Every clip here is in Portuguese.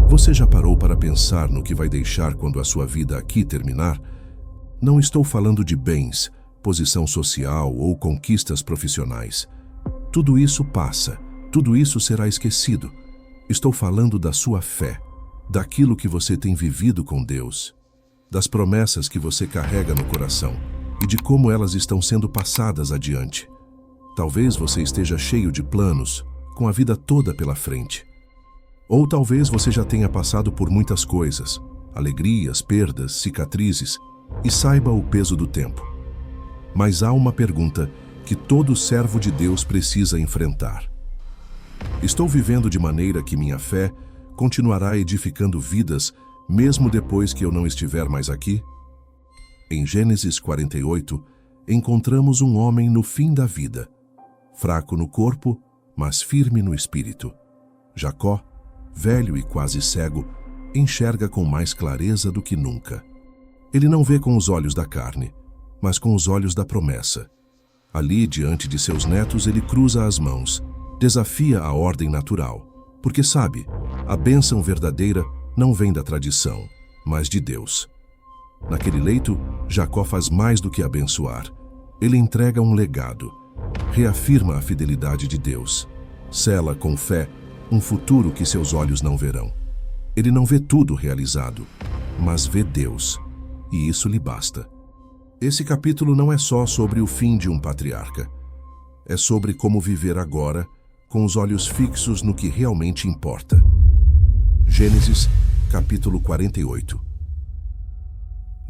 Você já parou para pensar no que vai deixar quando a sua vida aqui terminar? Não estou falando de bens, posição social ou conquistas profissionais. Tudo isso passa, tudo isso será esquecido. Estou falando da sua fé, daquilo que você tem vivido com Deus, das promessas que você carrega no coração e de como elas estão sendo passadas adiante. Talvez você esteja cheio de planos, com a vida toda pela frente. Ou talvez você já tenha passado por muitas coisas, alegrias, perdas, cicatrizes, e saiba o peso do tempo. Mas há uma pergunta que todo servo de Deus precisa enfrentar. Estou vivendo de maneira que minha fé continuará edificando vidas mesmo depois que eu não estiver mais aqui? Em Gênesis 48, encontramos um homem no fim da vida, fraco no corpo, mas firme no espírito. Jacó, velho e quase cego, enxerga com mais clareza do que nunca. Ele não vê com os olhos da carne, mas com os olhos da promessa. Ali, diante de seus netos, ele cruza as mãos, desafia a ordem natural, porque sabe, a bênção verdadeira não vem da tradição, mas de Deus. Naquele leito, Jacó faz mais do que abençoar. Ele entrega um legado, reafirma a fidelidade de Deus, sela com fé um futuro que seus olhos não verão. Ele não vê tudo realizado, mas vê Deus, e isso lhe basta. Esse capítulo não é só sobre o fim de um patriarca. É sobre como viver agora, com os olhos fixos no que realmente importa. Gênesis, capítulo 48.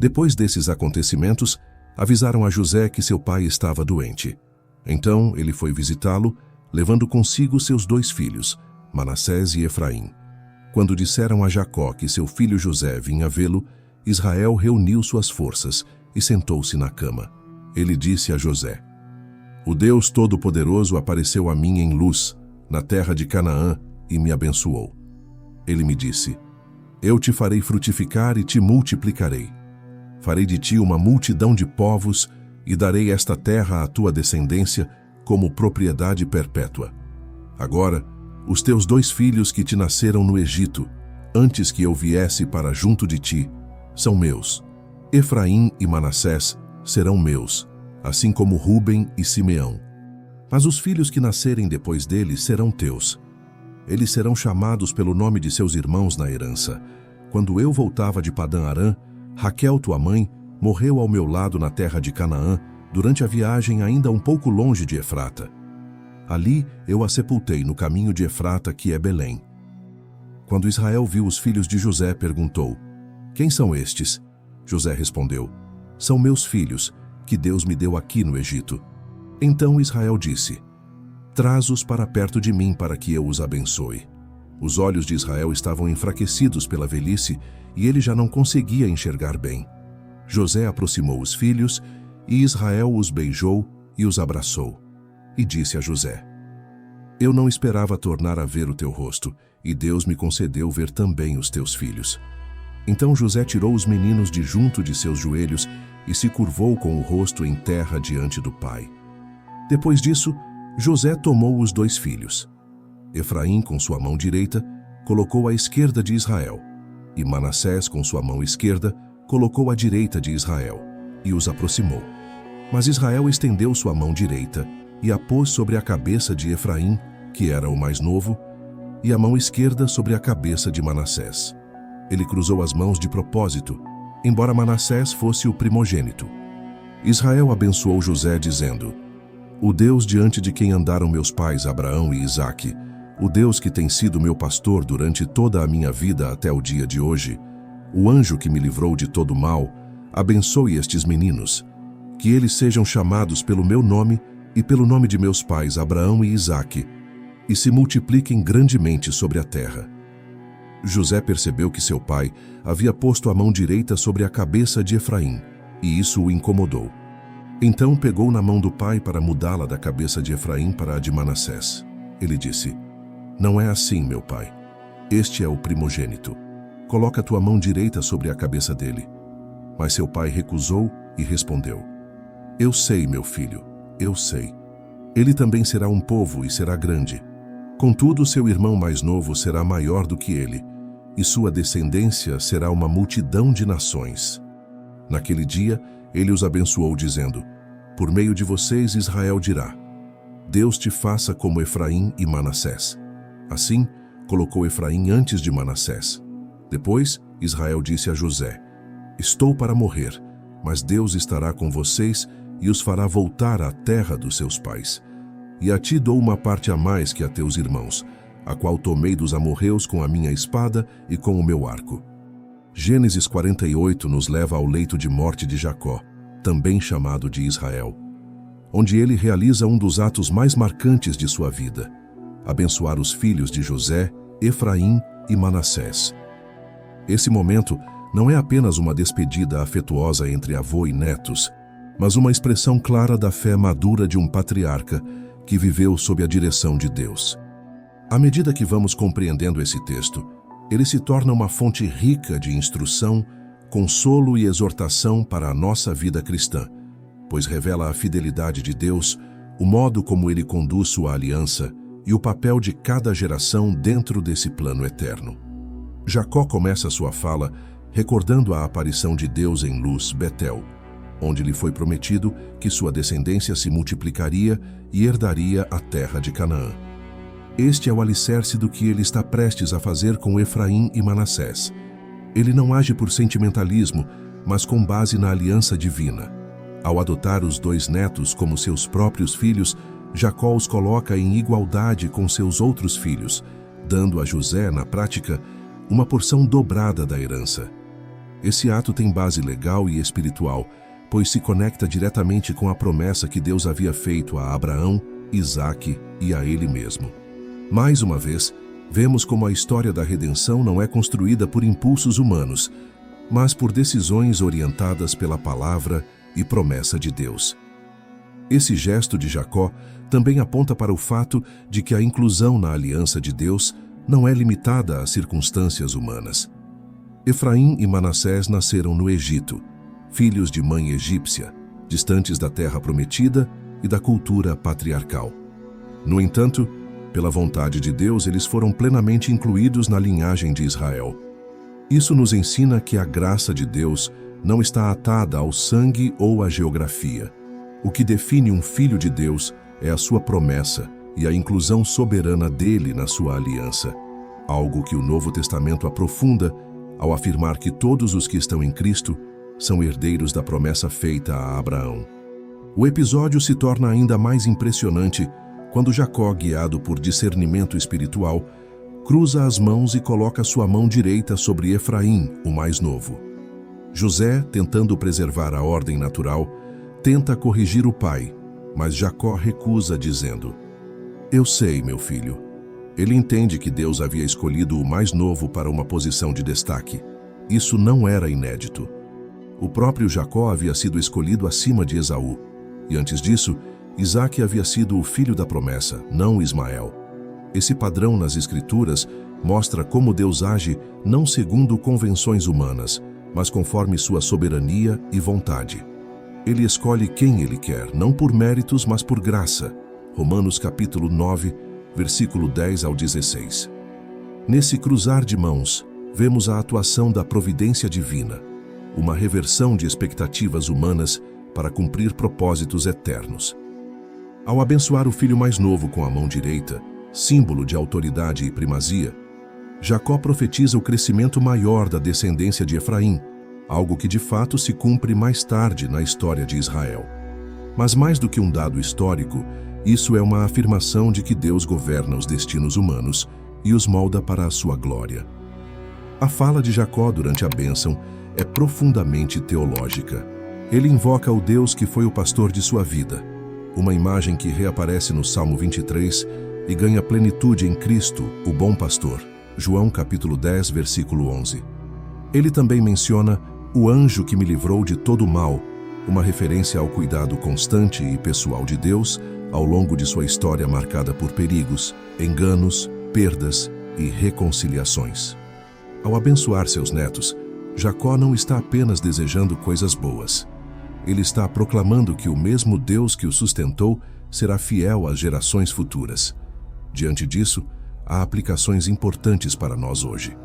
Depois desses acontecimentos, avisaram a José que seu pai estava doente. Então ele foi visitá-lo, levando consigo seus 2 filhos, Manassés e Efraim. Quando disseram a Jacó que seu filho José vinha vê-lo, Israel reuniu suas forças e sentou-se na cama. Ele disse a José: "O Deus Todo-Poderoso apareceu a mim em luz, na terra de Canaã, e me abençoou. Ele me disse: Eu te farei frutificar e te multiplicarei. Farei de ti uma multidão de povos e darei esta terra à tua descendência como propriedade perpétua. Agora, os teus 2 filhos que te nasceram no Egito, antes que eu viesse para junto de ti, são meus. Efraim e Manassés serão meus, assim como Ruben e Simeão. Mas os filhos que nascerem depois deles serão teus. Eles serão chamados pelo nome de seus irmãos na herança. Quando eu voltava de Padã-Arã, Raquel, tua mãe, morreu ao meu lado na terra de Canaã, durante a viagem ainda um pouco longe de Efrata. Ali eu a sepultei no caminho de Efrata, que é Belém." Quando Israel viu os filhos de José, perguntou: "Quem são estes?" José respondeu: "São meus filhos, que Deus me deu aqui no Egito." Então Israel disse: "Traz-os para perto de mim para que eu os abençoe." Os olhos de Israel estavam enfraquecidos pela velhice e ele já não conseguia enxergar bem. José aproximou os filhos e Israel os beijou e os abraçou. E disse a José: "Eu não esperava tornar a ver o teu rosto, e Deus me concedeu ver também os teus filhos." Então José tirou os meninos de junto de seus joelhos e se curvou com o rosto em terra diante do pai. Depois disso, José tomou os 2 filhos. Efraim, com sua mão direita, colocou à esquerda de Israel, e Manassés, com sua mão esquerda, colocou à direita de Israel, e os aproximou. Mas Israel estendeu sua mão direita e a pôs sobre a cabeça de Efraim, que era o mais novo, e a mão esquerda sobre a cabeça de Manassés. Ele cruzou as mãos de propósito, embora Manassés fosse o primogênito. Israel abençoou José, dizendo: "O Deus diante de quem andaram meus pais Abraão e Isaque, o Deus que tem sido meu pastor durante toda a minha vida até o dia de hoje, o anjo que me livrou de todo mal, abençoe estes meninos, que eles sejam chamados pelo meu nome e pelo nome de meus pais Abraão e Isaque, e se multipliquem grandemente sobre a terra." José percebeu que seu pai havia posto a mão direita sobre a cabeça de Efraim, e isso o incomodou. Então pegou na mão do pai para mudá-la da cabeça de Efraim para a de Manassés. Ele disse: "Não é assim, meu pai. Este é o primogênito. Coloca tua mão direita sobre a cabeça dele." Mas seu pai recusou e respondeu: "Eu sei, meu filho, eu sei. Ele também será um povo e será grande. Contudo, seu irmão mais novo será maior do que ele, e sua descendência será uma multidão de nações. Naquele dia, ele os abençoou, dizendo: por meio de vocês Israel dirá: Deus te faça como Efraim e Manassés. Assim, colocou Efraim antes de Manassés. Depois, Israel disse a José: estou para morrer, mas Deus estará com vocês e os fará voltar à terra dos seus pais. E a ti dou uma parte a mais que a teus irmãos, a qual tomei dos amorreus com a minha espada e com o meu arco. Gênesis 48 nos leva ao leito de morte de Jacó, também chamado de Israel, onde ele realiza um dos atos mais marcantes de sua vida: abençoar os filhos de José, Efraim e Manassés. Esse momento não é apenas uma despedida afetuosa entre avô e netos, mas uma expressão clara da fé madura de um patriarca que viveu sob a direção de Deus. À medida que vamos compreendendo esse texto, ele se torna uma fonte rica de instrução, consolo e exortação para a nossa vida cristã, pois revela a fidelidade de Deus, o modo como ele conduz sua aliança e o papel de cada geração dentro desse plano eterno. Jacó começa sua fala recordando a aparição de Deus em Luz, Betel, onde lhe foi prometido que sua descendência se multiplicaria e herdaria a terra de Canaã. Este é o alicerce do que ele está prestes a fazer com Efraim e Manassés. Ele não age por sentimentalismo, mas com base na aliança divina. Ao adotar os dois netos como seus próprios filhos, Jacó os coloca em igualdade com seus outros filhos, dando a José, na prática, uma porção dobrada da herança. Esse ato tem base legal e espiritual, pois se conecta diretamente com a promessa que Deus havia feito a Abraão, Isaque e a ele mesmo. Mais uma vez, vemos como a história da redenção não é construída por impulsos humanos, mas por decisões orientadas pela palavra e promessa de Deus. Esse gesto de Jacó também aponta para o fato de que a inclusão na aliança de Deus não é limitada às circunstâncias humanas. Efraim e Manassés nasceram no Egito, filhos de mãe egípcia, distantes da terra prometida e da cultura patriarcal. No entanto, pela vontade de Deus, eles foram plenamente incluídos na linhagem de Israel. Isso nos ensina que a graça de Deus não está atada ao sangue ou à geografia. O que define um filho de Deus é a sua promessa e a inclusão soberana dele na sua aliança, algo que o Novo Testamento aprofunda ao afirmar que todos os que estão em Cristo são herdeiros da promessa feita a Abraão. O episódio se torna ainda mais impressionante quando Jacó, guiado por discernimento espiritual, cruza as mãos e coloca sua mão direita sobre Efraim, o mais novo. José, tentando preservar a ordem natural, tenta corrigir o pai, mas Jacó recusa, dizendo: eu sei, meu filho. Ele entende que Deus havia escolhido o mais novo para uma posição de destaque. Isso não era inédito. O próprio Jacó havia sido escolhido acima de Esaú, e antes disso, Isaque havia sido o filho da promessa, não Ismael. Esse padrão nas Escrituras mostra como Deus age não segundo convenções humanas, mas conforme sua soberania e vontade. Ele escolhe quem ele quer, não por méritos, mas por graça. Romanos capítulo 9, versículo 10 ao 16. Nesse cruzar de mãos, vemos a atuação da providência divina, uma reversão de expectativas humanas para cumprir propósitos eternos. Ao abençoar o filho mais novo com a mão direita, símbolo de autoridade e primazia, Jacó profetiza o crescimento maior da descendência de Efraim, algo que de fato se cumpre mais tarde na história de Israel. Mas mais do que um dado histórico, isso é uma afirmação de que Deus governa os destinos humanos e os molda para a sua glória. A fala de Jacó durante a bênção é profundamente teológica. Ele invoca o Deus que foi o pastor de sua vida, uma imagem que reaparece no Salmo 23 e ganha plenitude em Cristo, o bom pastor. João capítulo 10, versículo 11. Ele também menciona o anjo que me livrou de todo o mal, uma referência ao cuidado constante e pessoal de Deus ao longo de sua história marcada por perigos, enganos, perdas e reconciliações. Ao abençoar seus netos, Jacó não está apenas desejando coisas boas. Ele está proclamando que o mesmo Deus que o sustentou será fiel às gerações futuras. Diante disso, há aplicações importantes para nós hoje.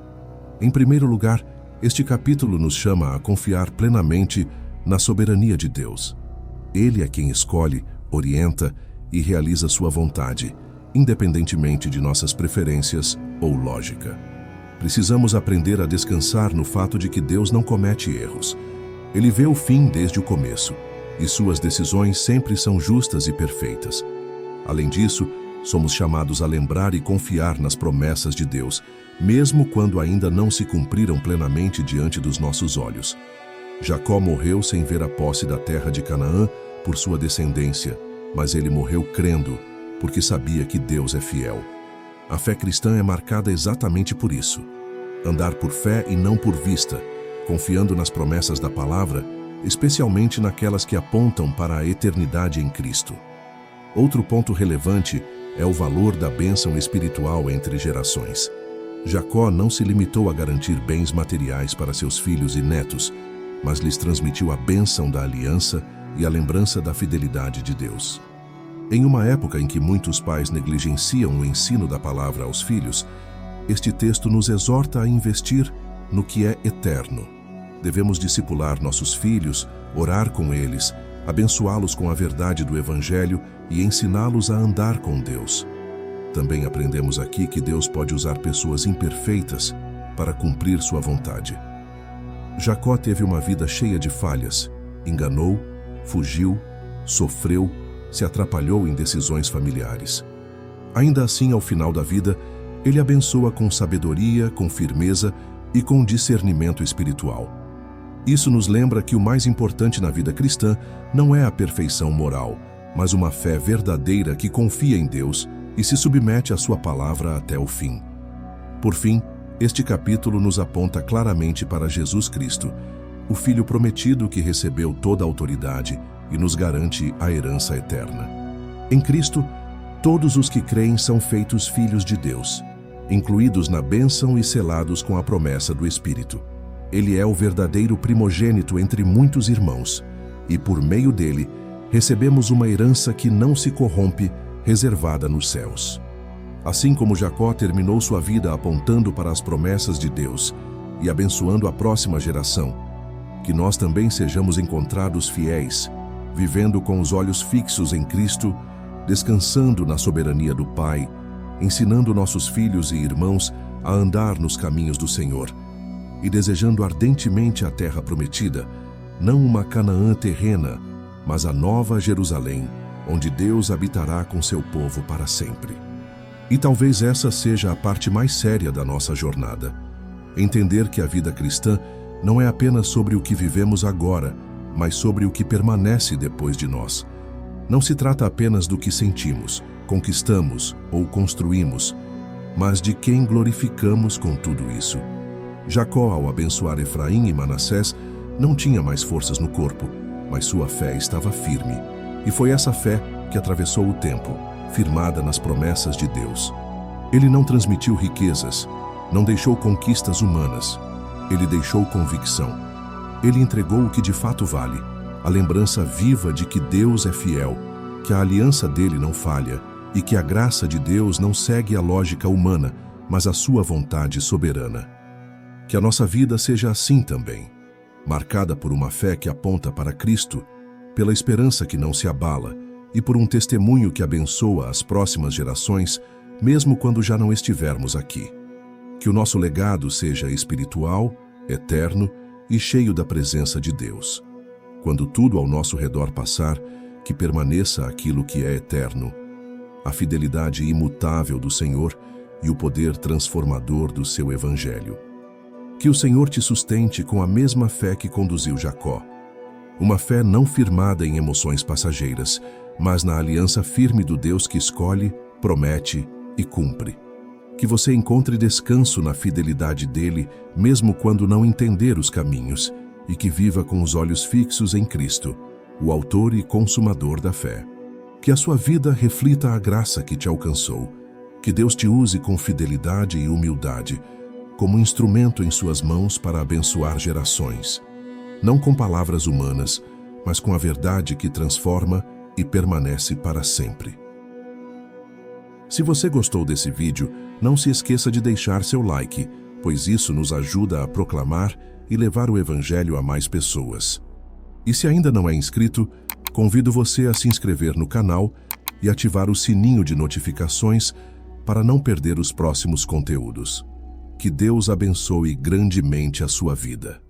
Em primeiro lugar, este capítulo nos chama a confiar plenamente na soberania de Deus. Ele é quem escolhe, orienta e realiza sua vontade, independentemente de nossas preferências ou lógica. Precisamos aprender a descansar no fato de que Deus não comete erros. Ele vê o fim desde o começo, e suas decisões sempre são justas e perfeitas. Além disso, somos chamados a lembrar e confiar nas promessas de Deus, mesmo quando ainda não se cumpriram plenamente diante dos nossos olhos. Jacó morreu sem ver a posse da terra de Canaã por sua descendência, mas ele morreu crendo, porque sabia que Deus é fiel. A fé cristã é marcada exatamente por isso. Andar por fé e não por vista, confiando nas promessas da palavra, especialmente naquelas que apontam para a eternidade em Cristo. Outro ponto relevante é o valor da bênção espiritual entre gerações. Jacó não se limitou a garantir bens materiais para seus filhos e netos, mas lhes transmitiu a bênção da aliança e a lembrança da fidelidade de Deus. Em uma época em que muitos pais negligenciam o ensino da palavra aos filhos, este texto nos exorta a investir no que é eterno. Devemos discipular nossos filhos, orar com eles, abençoá-los com a verdade do Evangelho e ensiná-los a andar com Deus. Também aprendemos aqui que Deus pode usar pessoas imperfeitas para cumprir sua vontade. Jacó teve uma vida cheia de falhas, enganou, fugiu, sofreu, se atrapalhou em decisões familiares. Ainda assim, ao final da vida, ele abençoa com sabedoria, com firmeza e com discernimento espiritual. Isso nos lembra que o mais importante na vida cristã não é a perfeição moral, mas uma fé verdadeira que confia em Deus e se submete à sua palavra até o fim. Por fim, este capítulo nos aponta claramente para Jesus Cristo, o Filho prometido que recebeu toda a autoridade e nos garante a herança eterna. Em Cristo, todos os que creem são feitos filhos de Deus, incluídos na bênção e selados com a promessa do Espírito. Ele é o verdadeiro primogênito entre muitos irmãos, e por meio dele, recebemos uma herança que não se corrompe, reservada nos céus. Assim como Jacó terminou sua vida apontando para as promessas de Deus e abençoando a próxima geração, que nós também sejamos encontrados fiéis, vivendo com os olhos fixos em Cristo, descansando na soberania do Pai, ensinando nossos filhos e irmãos a andar nos caminhos do Senhor e desejando ardentemente a terra prometida, não uma Canaã terrena, mas a nova Jerusalém, onde Deus habitará com seu povo para sempre. E talvez essa seja a parte mais séria da nossa jornada. Entender que a vida cristã não é apenas sobre o que vivemos agora, mas sobre o que permanece depois de nós. Não se trata apenas do que sentimos, conquistamos ou construímos, mas de quem glorificamos com tudo isso. Jacó, ao abençoar Efraim e Manassés, não tinha mais forças no corpo, mas sua fé estava firme. E foi essa fé que atravessou o tempo, firmada nas promessas de Deus. Ele não transmitiu riquezas, não deixou conquistas humanas. Ele deixou convicção. Ele entregou o que de fato vale, a lembrança viva de que Deus é fiel, que a aliança dele não falha e que a graça de Deus não segue a lógica humana, mas a sua vontade soberana. Que a nossa vida seja assim também, marcada por uma fé que aponta para Cristo, pela esperança que não se abala e por um testemunho que abençoa as próximas gerações, mesmo quando já não estivermos aqui. Que o nosso legado seja espiritual, eterno e cheio da presença de Deus. Quando tudo ao nosso redor passar, que permaneça aquilo que é eterno, a fidelidade imutável do Senhor e o poder transformador do seu Evangelho. Que o Senhor te sustente com a mesma fé que conduziu Jacó. Uma fé não firmada em emoções passageiras, mas na aliança firme do Deus que escolhe, promete e cumpre. Que você encontre descanso na fidelidade dele, mesmo quando não entender os caminhos, e que viva com os olhos fixos em Cristo, o autor e consumador da fé. Que a sua vida reflita a graça que te alcançou. Que Deus te use com fidelidade e humildade, como instrumento em suas mãos para abençoar gerações. Não com palavras humanas, mas com a verdade que transforma e permanece para sempre. Se você gostou desse vídeo, não se esqueça de deixar seu like, pois isso nos ajuda a proclamar e levar o Evangelho a mais pessoas. E se ainda não é inscrito, convido você a se inscrever no canal e ativar o sininho de notificações para não perder os próximos conteúdos. Que Deus abençoe grandemente a sua vida.